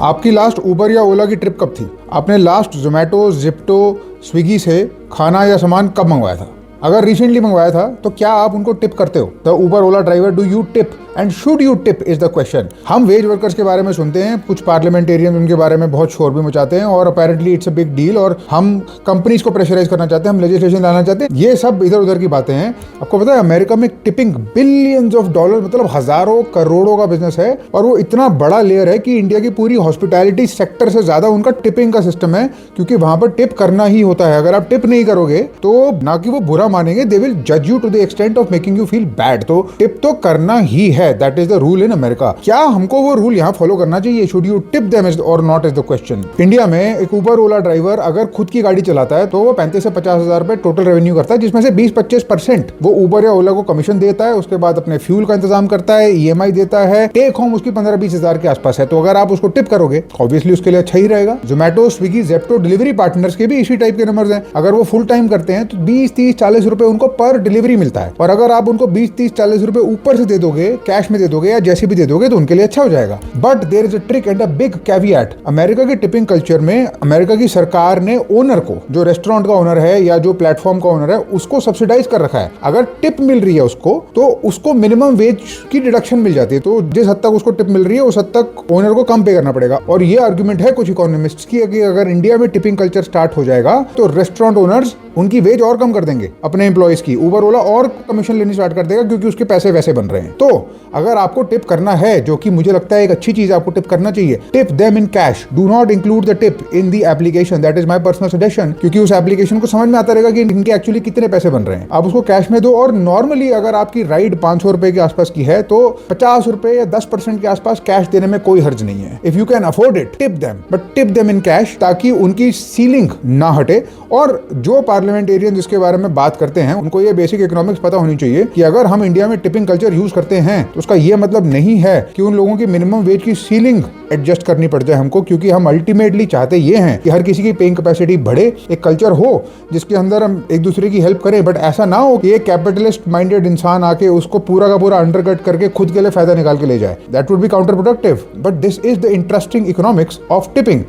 आपकी लास्ट उबर या ओला की ट्रिप कब थी? आपने लास्ट जोमेटो, जिप्टो, स्विगी से खाना या सामान कब मंगवाया था? अगर रिसेंटली मंगवाया था तो क्या आप उनको टिप करते हो? The Uber Ola driver, do you tip and should you tip is the question. हम वेज वर्कर्स के बारे में सुनते हैं, कुछ पार्लियामेंटेरियन उनके बारे में बहुत शोर भी मचाते हैं और apparently it's a big deal, और हम कंपनीज को प्रेशराइज करना चाहते हैं, हम लेजिस्लेशन लाना चाहते हैं। ये सब इधर उधर की बातें हैं। आपको पता है अमेरिका में टिपिंग बिलियंस ऑफ डॉलर, मतलब हजारों करोड़ों का बिजनेस है, और वो इतना बड़ा लेयर है कि इंडिया की पूरी हॉस्पिटैलिटी सेक्टर से ज्यादा उनका टिपिंग का सिस्टम है, क्योंकि वहां पर टिप करना ही होता है। अगर आप टिप नहीं करोगे तो ना कि वो बुरा मानेंगे, दे विल जज you to the extent of making you feel bad. तो टिप तो करना ही है, that is the rule in America. क्या हमको वो रूल यहाँ फॉलो करना चाहिए? शुड यू टिप देम और not is the question. India में एक उबर ओला ड्राइवर अगर खुद की गाड़ी चलाता है तो वो 35 से 50 हजार रुपए टोटल रेवेन्यू करता है, जिसमें से 20-25% वो उबर या ओला को कमीशन देता है। उसके बाद अपने फ्यूल का इंतजाम करता है, EMI देता है। टेक होम उसकी 15-20 हजार के आसपास है। तो अगर आप उसको टिप करोगे ऑब्वियसली उसके लिए अच्छा ही रहेगा। Zomato, Swiggy, Zepto delivery partners के भी इसी टाइप के नंबर्स हैं। अगर वो फुल टाइम करते हैं तो 20-30-40 रुपए उनको पर डिलीवरी मिलता है, और अगर आप उनको 20-30-40 रुपए ऊपर से दे दोगे, कैश में दे दोगे या जैसे भी दे दोगे, तो उनके लिए अच्छा हो जाएगा। But there is a trick and a big caveat. America की टिपिंग कल्चर में अमेरिका की सरकार ने ओनर को, जो रेस्टोरेंट का ओनर है या जो प्लेटफॉर्म का ओनर है, उसको सब्सिडाइज कर रखा है। अगर टिप मिल रही है उसको तो उसको मिनिमम वेज की डिडक्शन मिल जाती है। तो जिस हद तक उसको टिप मिल रही है उस हद तक ओनर को कम पे करना पड़ेगा। और ये आर्गुमेंट है कुछ इकोनॉमिस्ट्स की कि अगर इंडिया में टिपिंग कल्चर स्टार्ट हो जाएगा तो रेस्टोरेंट ओनर्स उनकी वेज और कम कर देंगे अपने एम्प्लॉइज की। उबर ओला और कमीशन लेनी स्टार्ट कर देगा, क्योंकि उसके पैसे वैसे बन रहे हैं। तो अगर आपको टिप करना है, जो कि मुझे लगता है एक अच्छी चीज, आपको टिप करना चाहिए। Tip them in cash, do not include the tip in the application, that is my personal suggestion, क्योंकि उस एप्लीकेशन को समझ में आता रहेगा कि इनके एक्चुअली कितने पैसे बन रहे हैं। आप उसको कैश में दो। और नॉर्मली अगर आपकी राइड 500 रुपए के आसपास की है तो 50 रुपए या 10% के आसपास कैश देने में कोई हर्ज नहीं है। If you can afford it, tip them, but tip them in cash, ताकि उनकी सीलिंग ना हटे। और जो पार्लियामेंटेरियन जिसके बारे में बात करते हैं उनको ये बेसिक इकोनॉमिक्स पता होनी चाहिए कि अगर हम इंडिया में टिपिंग कल्चर यूज करते हैं तो उसका ये मतलब नहीं है कि उन लोगों की मिनिमम वेज की सीलिंग एडजस्ट करनी पड़ जाए हमको, क्योंकि हम अल्टीमेटली चाहते ये हैं कि हर किसी की पेइंग कैपेसिटी बढ़े, एक कल्चर हो जिसके अंदर हम एक दूसरे की हेल्प करें। बट ऐसा ना हो कि एक कैपिटलिस्ट माइंडेड इंसान आके उसको पूरा का पूरा अंडरकट करके खुद के लिए फायदा निकाल के ले जाए। That would be counter productive. But this is the interesting economics of tipping.